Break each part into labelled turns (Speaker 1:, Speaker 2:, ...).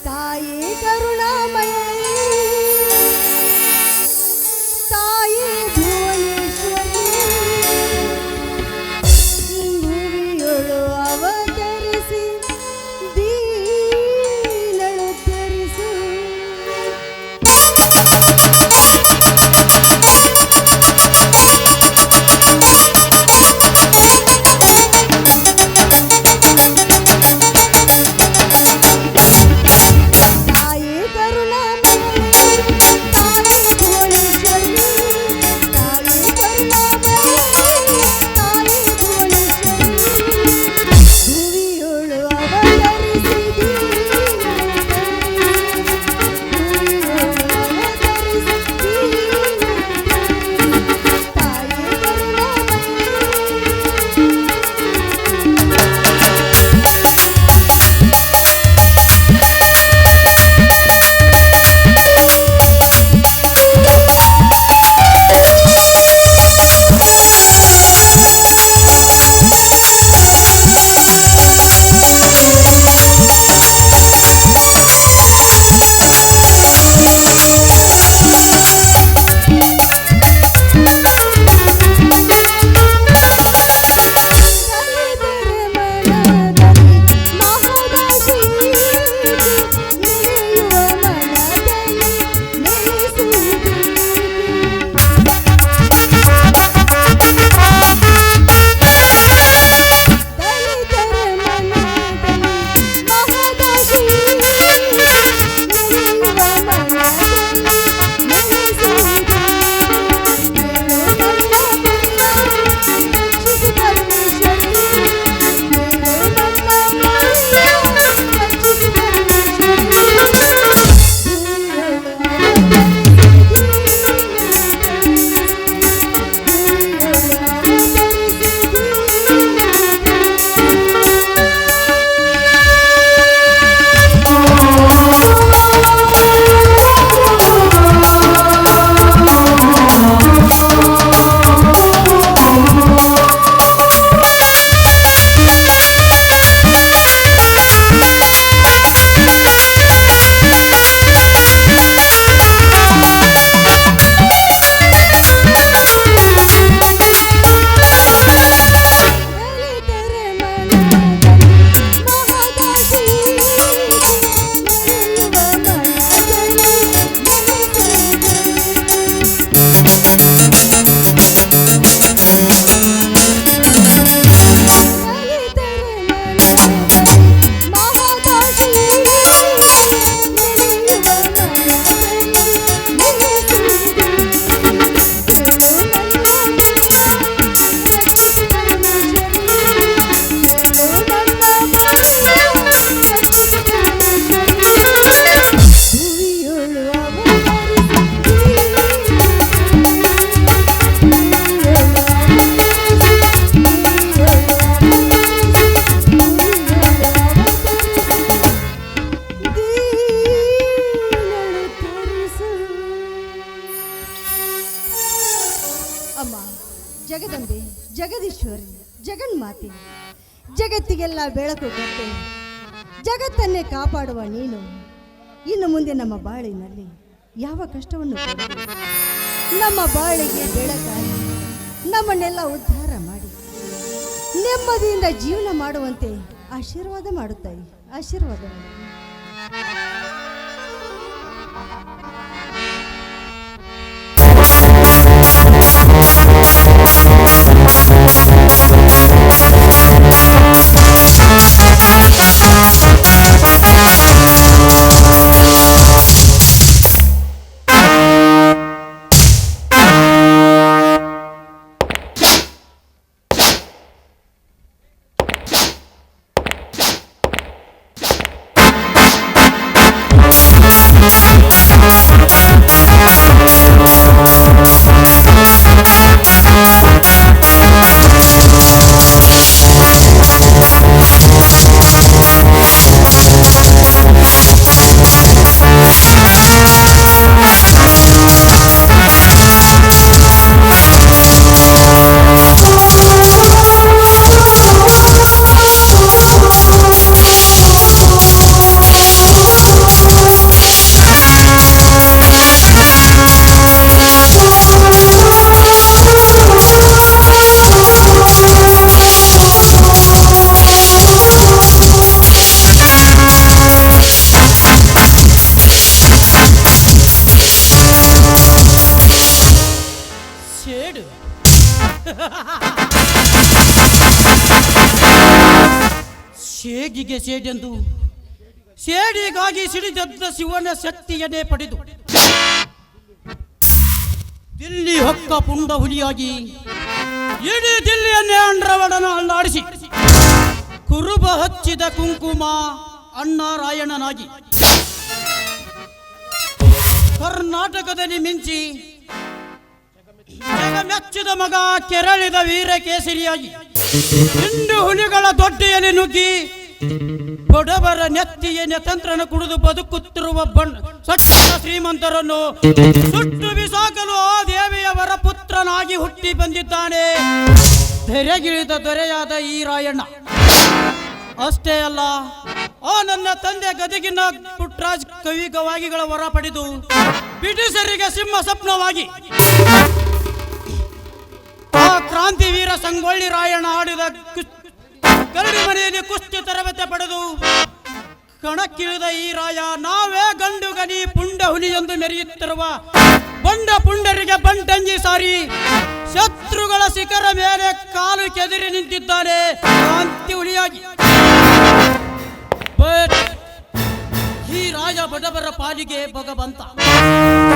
Speaker 1: ತಾಯಿ ಕರುಣಾಮಯಿ ತಾಯಿ ಭುವನೇಶ್ವರಿ ಭುವಿಯೊಳು ಅವತರಿಸಿ ದೀನಳು ಧರಿಸು ಜಗದಂಬೆ, ಜಗದೀಶ್ವರಿ, ಜಗನ್ಮಾತೆ, ಜಗತ್ತಿಗೆಲ್ಲ ಬೆಳಕು ಕೊಟ್ಟು ಜಗತ್ತನ್ನೇ ಕಾಪಾಡುವ ನೀನು ಇನ್ನು ಮುಂದೆ ನಮ್ಮ ಬಾಳಿನಲ್ಲಿ ಯಾವ ಕಷ್ಟವನ್ನು ಕೊಡದೆ ನಮ್ಮ ಬಾಳಿಗೆ ಬೆಳಕಾಗಿ ನಮ್ಮನ್ನೆಲ್ಲ ಉದ್ಧಾರ ಮಾಡಿ ನೆಮ್ಮದಿಯಿಂದ ಜೀವನ ಮಾಡುವಂತೆ ಆಶೀರ್ವಾದ ಮಾಡುತ್ತಾಯಿ. ಆಶೀರ್ವಾದ
Speaker 2: ಶೇಗಿಗೆ ಸೇಡೆಂದು ಸೇಡಿಗಾಗಿ ಸಿಡಿದದ್ದ ಶಿವನ ಶಕ್ತಿಯನ್ನೇ ಪಡೆದು ದಿಲ್ಲಿ ಹೊಕ್ಕ ಪುಂಡ ಹುಲಿಯಾಗಿ ಇಡೀ ದಿಲ್ಲಿಯನ್ನೇ ಅಂಡ್ರವಡನ ಅಲ್ಲಾಡಿಸಿ ಕುರುಬ ಹಚ್ಚಿದ ಕುಂಕುಮ ಅಣ್ಣ ರಾಯಣ್ಣನಾಗಿ ಕರ್ನಾಟಕದಲ್ಲಿ ಮಿಂಚಿ ಮೆಚ್ಚಿದ ಮಗ ಕೆರಳಿದ ವೀರ ಕೇಸರಿಯಾಗಿ ಹಿಂಡು ಹುಲಿಗಳ ದೊಡ್ಡೆಯಲ್ಲಿ ನುಗ್ಗಿ ಬಡವರ ನೆತ್ತಿಯ ನೆತಂತ್ರನ ಕುಡಿದು ಬದುಕುತ್ತಿರುವ ಸಚ್ಚಿದ ಶ್ರೀಮಂತರನ್ನು ಸುಟ್ಟು ಬಿಸಾಕಲು ಆ ದೇವಿಯವರ ಪುತ್ರನಾಗಿ ಹುಟ್ಟಿ ಬಂದಿದ್ದಾನೆ ತೆರೆಗಿಳಿದ ದೊರೆಯಾದ ಈ ರಾಯಣ್ಣ. ಅಷ್ಟೇ ಅಲ್ಲ, ಆ ನನ್ನ ತಂದೆ ಗದಗಿನ ಪುಟ್ರಾಜ್ ಕವಿ ಗವಾಗಿಗಳ ವರ ಪಡೆದು ಬ್ರಿಟಿಷರಿಗೆ ಸಿಂಹ ಸ್ವಪ್ನವಾಗಿ ಆ ಕ್ರಾಂತಿವೀರ ಸಂಗೊಳ್ಳಿ ರಾಯಣ್ಣ ಆಡಿದ ಗರಡಿ ಮನೆಯಲ್ಲಿ ಕುಸ್ತಿ ತರಬೇತಿ ಪಡೆದು ಕಣಕ್ಕಿಳಿದ ಈ ರಾಯ ನಾವೇ ಗಂಡು ಗನಿ ಪುಂಡ ಹುಲಿ ಎಂದು ಮೆರೆಯುತ್ತಿರುವ ಬಂಡ ಪುಂಡರಿಗೆ ಬಂಟಂಗಿ ಸಾರಿ ಶತ್ರುಗಳ ಶಿಖರ ಮೇಲೆ ಕಾಲು ಕೆದರಿ ನಿಂತಿದ್ದಾನೆ ಕ್ರಾಂತಿ ಹುಲಿಯಾಗಿ. ಈ ರಾಜ ಬಡವರ ಪಾಲಿಗೆ ಭಗವಂತ,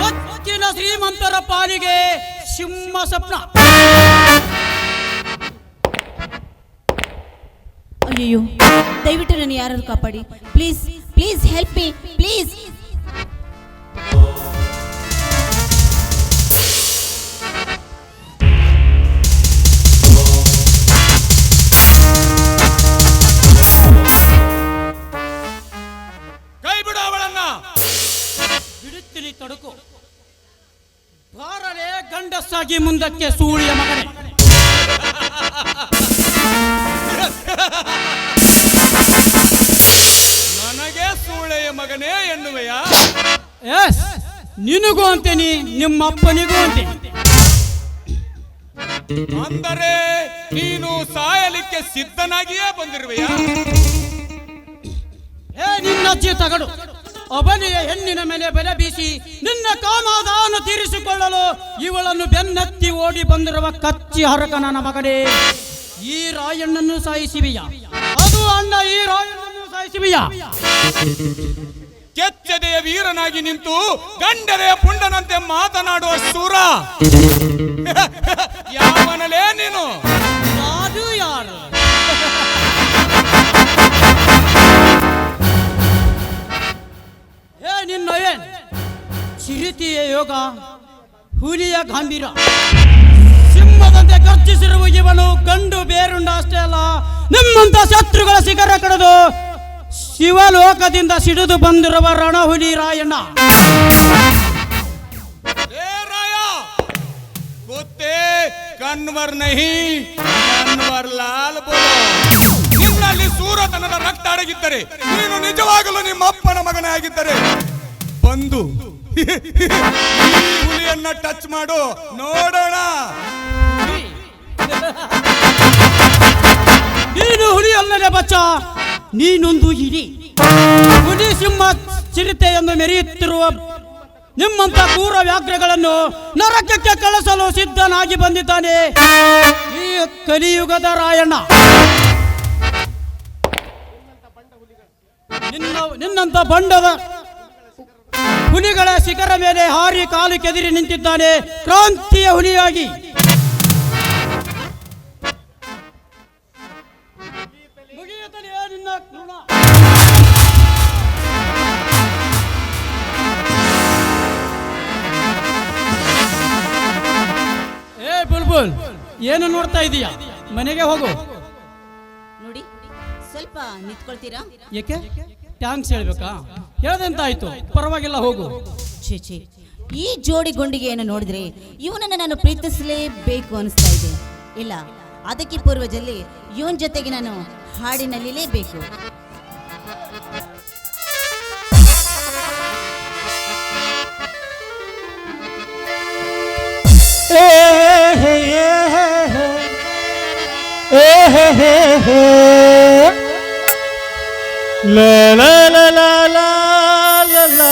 Speaker 2: ಹೆಚ್ಚಿನ ಶ್ರೀಮಂತರ ಪಾಲಿಗೆ ಸಿಂಹ ಸ್ವಪ್ನ.
Speaker 3: ಅಯ್ಯೋ, ದಯವಿಟ್ಟು ನನ್ನ ಯಾರಾದ್ರು ಕಾಪಾಡಿ, please please help me please.
Speaker 4: ಕೈ ಬಿಡು ಅವಳನ್ನ.
Speaker 2: ಬಿಡುತ್ತೀನಿ ತಡುಕು. ಬಾರಲೇ ಗಂಡಸ್ಸಾಗಿ ಮುಂದಕ್ಕೆ ಸೂಳಿಯ ಮಗನೇ.
Speaker 4: ನನಗೆ ಸೂಳೆಯ ಮಗನೇ ಎನ್ನುವೆಯಾ?
Speaker 2: ಎಸ್, ನಿನಗೂ ಅಂತೇನಿ, ನಿಮ್ಮ ಅಪ್ಪನಿಗೂ ಅಂತೇನಿ.
Speaker 4: ಅಂದರೆ ನೀನು ಸಾಯಲಿಕ್ಕೆ ಸಿದ್ಧನಾಗಿಯೇ ಬಂದಿರುವೆಯಾ?
Speaker 2: ನಿನ್ನಜ್ಜಿ ತಗಡು ಅವನಿಯ ಹೆಣ್ಣಿನ ಮೇಲೆ ಬೆಲೆ ಬೀಸಿ ನಿನ್ನ ಕಾಮಾದಾನ ತೀರಿಸಿಕೊಳ್ಳಲು ಇವಳನ್ನು ಬೆನ್ನತ್ತಿ ಓಡಿ ಬಂದಿರುವ ಕಚ್ಚಿ ಹರಕನ ಮಗನೇ. ಈ ರಾಯಣ್ಣನ್ನು ಸಾಯಿಸಿವಿಯ? ಅದು ಅಣ್ಣ, ಈ ರಾಯಣ್ಣನ್ನು ಸಾಯಿಸಿವಿಯ?
Speaker 4: ಕೆಚ್ಚದೆಯ ವೀರನಾಗಿ ನಿಂತು ಗಂಡರೆಯ ಪುಂಡನಂತೆ ಮಾತನಾಡುವ ಶೂರ ಯಾವನಲೇ ನೀನು?
Speaker 2: ಅದು ಯಾರು? ನಿನ್ನ ಏನ್ ಚಿರಿತಿಯ ಯೋಗ, ಹುಲಿಯ ಗಾಂಭೀರ, ಸಿಂಹದಂತೆ ಗರ್ಜಿಸಿರುವ ಇವನು ಗಂಡು ಬೇರುಂಡ. ಅಷ್ಟೇ ಅಲ್ಲ, ನಿಮ್ಮಂತ ಶತ್ರುಗಳ ಶಿಖರ ಕಡೆದು ಶಿವಲೋಕದಿಂದ ಸಿಡಿದು ಬಂದಿರುವ ರಣಹುಲಿ ರಾಯಣ್ಣ.
Speaker 4: ರಾಯ ಗೊತ್ತೇ, ಕನ್ವರ್ ನಹಿ ಕನ್ವರ್ ಲಾಲ್ ಬೋಲೋ. ನಿನ್ನಲ್ಲಿ ಸೂರತನದ ರಕ್ತ ಅಡಗಿದ್ದರೆ, ನೀನು ನಿಜವಾಗಲೂ ನಿಮ್ಮ ಅಪ್ಪನ ಮಗನೇ ಆಗಿದ್ದರೆ ಬಂದು ಈ ಹುಲಿಯನ್ನ ಟಚ್ ಮಾಡು, ನೋಡೋಣ.
Speaker 2: ನೀನು ಹುಲಿ ಅಲ್ಲದೆ ಬಚ್ಚ, ನೀನೊಂದು ಇಲಿ. ಹುಲಿ ಸಿಂಹ ಚಿರತೆಯನ್ನು ಮೆರೆಯುತ್ತಿರುವ ನಿಮ್ಮಂತ ಕ್ರೂರ ವ್ಯಾಘ್ರಗಳನ್ನು ನರಕಕ್ಕೆ ಕಳಿಸಲು ಸಿದ್ಧನಾಗಿ ಬಂದಿದ್ದಾನೆ ಈ ಕಲಿಯುಗದ ರಾಯಣ್ಣ. ನಿನ್ನಂತ ಬಂಡದ ಹುಲಿಗಳ ಶಿಖರ ಮೇಲೆ ಹಾರಿ ಕಾಲು ಕೆದರಿ ನಿಂತಿದ್ದಾನೆ ಕ್ರಾಂತಿಯ ಹುಲಿಯಾಗಿ. ಏ ಬುಲ್ಬುಲ್, ಏನು ನೋಡ್ತಾ ಇದೀಯಾ? ಮನೆಗೆ ಹೋಗು.
Speaker 3: ನೋಡಿ, ಸ್ವಲ್ಪ ನಿಂತ್ಕೊಳ್ತೀರಾ?
Speaker 2: ಏಕೆ? ಟ್ಯಾಂಕ್ಸ್ ಹೇಳ್ಬೇಕಾ? ಹೇಳ್ದಂತಾಯ್ತು, ಪರವಾಗಿಲ್ಲ, ಹೋಗು.
Speaker 3: ಛೇ, ಈ ಜೋಡಿ ಗುಂಡಿಗೆಯನ್ನು ನೋಡಿದ್ರೆ ಇವನನ್ನು ನಾನು ಪ್ರೀತಿಸಲೇಬೇಕು ಅನಿಸ್ತಾ ಇದೆ. ಇಲ್ಲ, ಅದಕ್ಕೆ ಪೂರ್ವಜಲ್ಲಿ ಇವನ್ ಜೊತೆಗೆ ನಾನು ಹಾಡಿನಲ್ಲಿಲೇಬೇಕು.
Speaker 2: La la la la la la la.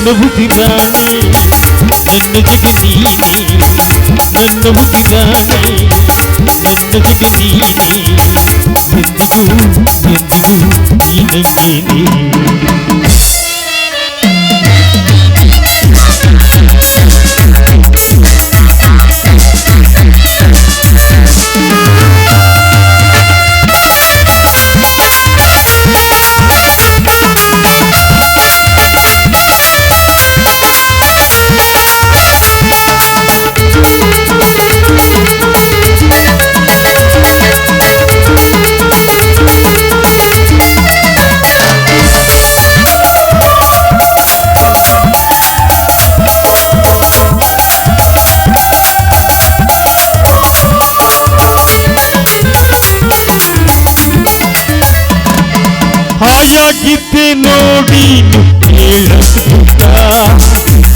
Speaker 5: ನನ್ನ ಹುಟ್ಟಿದಾನೆ ನನ್ನ ಜಗ ನೀನೆ ನನ್ನ ಹುಟ್ಟಿದಾನೆ ನನ್ನ ಜಗ ನೀನೆ ಎಂದಿಗೂ ಎಂದಿಗೂ ನೀನಂಗೇನೆ ಹಾಯಾಗಿದ್ದೆ ನೋಡಿ ಕೇಳಸುತ್ತ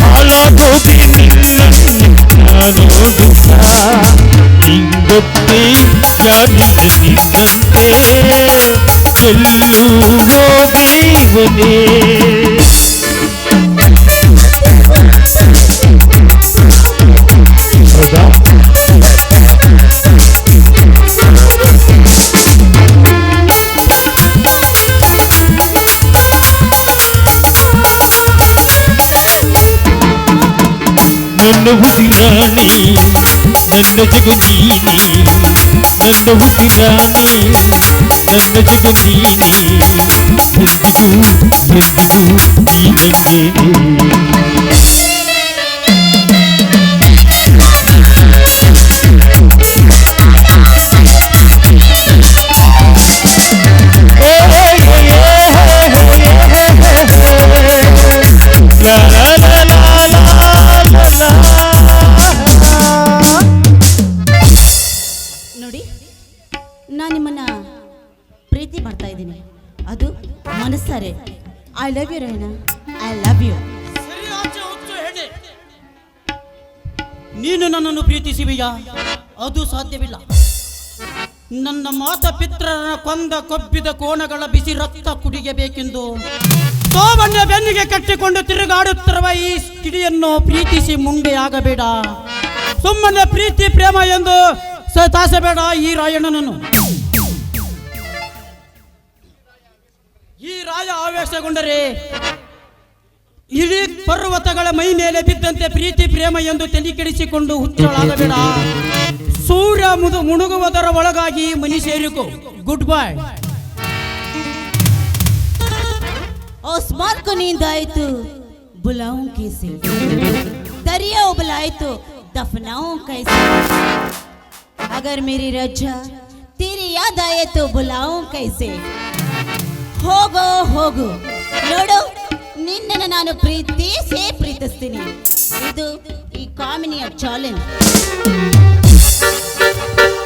Speaker 5: ಹಾಳಾಗೋದೆ ನಿನ್ನನ್ನು ನೋಡುತ್ತ ನಿಂಗೊತ್ತೇ ಯಾರಿಲ್ಲ ನಿನ್ನಂತೆ ಎಲ್ಲೂ ಹೋದೇವನೇ ಹೌದಾ ನನ್ನ ಹುಟ್ಟಿದಾನೆ ನನ್ನ ಜಗ ನೀನೆ ನನ್ನ ಹುಟ್ಟಿದಾನೆ ನನ್ನ ಜಗ ನೀನೆ ಎಂದಿಗೂ ಎಂದಿಗೂ ನೀನಂಗೇನೆ
Speaker 3: ನೋಡಿ, ನಾನು ನಿಮ್ಮನ್ನ ಪ್ರೀತಿ ಮಾಡ್ತಾ ಇದ್ದೀನಿ, ಅದು ಮನಸ್ಸಾರೆ. I love you Rayanna, I love you.
Speaker 2: ನೀನು ನನ್ನನ್ನು ಪ್ರೀತಿಸುವಿಯಾ? ಅದು ಸಾಧ್ಯವಿಲ್ಲ. ನನ್ನ ಮಾತಾಪಿತ್ರರ ಕೊಂದ ಕೊಬ್ಬಿದ ಕೋಣಗಳ ಬಿಸಿ ರಕ್ತ ಕುಡಿಯಬೇಕೆಂದು ಸೋಮಣ್ಣ ಬೆನ್ನಿಗೆ ಕಟ್ಟಿಕೊಂಡು ತಿರುಗಾಡುತ್ತಿರುವ ಈ ಕಿಡಿಯನ್ನು ಪ್ರೀತಿಸಿ ಮುಂದೆಯಾಗಬೇಡ. ಸುಮ್ಮನೆ ಪ್ರೀತಿ ಪ್ರೇಮ ಎಂದು ತಾಸಬೇಡ ಈ ರಾಯಣ್ಣನನ್ನು. ಈ ರಾಯ ಆವೇಶಗೊಂಡರೆ ಇಡೀ ಪರ್ವತಗಳ ಮೈ ಮೇಲೆ ಬಿದ್ದಂತೆ ಪ್ರೀತಿ ಪ್ರೇಮ ಎಂದು ತಲೆಕೆಡಿಸಿಕೊಂಡು ಹುಚ್ಚಳಾಗಬೇಡ. ಸೂರ್ಯ ಮುಣುಗುವುದರ ಒಳಗಾಗಿ ಮನಿ ಸೇರಿಕೋ. ಗುಡ್ ಬಾಯ್.
Speaker 3: आसमान को नींद आए तो बुलाऊं कैसे, दरिया उबलाए तो दफनाऊं कैसे, अगर मेरी रजा तेरी याद आए तो बुलाऊं कैसे. ಹೋಗೋ ಹೋಗು ನೋಡು, ನಿನ್ನನ್ನು ನಾನು ಪ್ರೀತಿಸ್ತೀನಿ. ಇದು ಈ ಕಾಮಿನಿಯ ಚಾಲೆಂಜ್.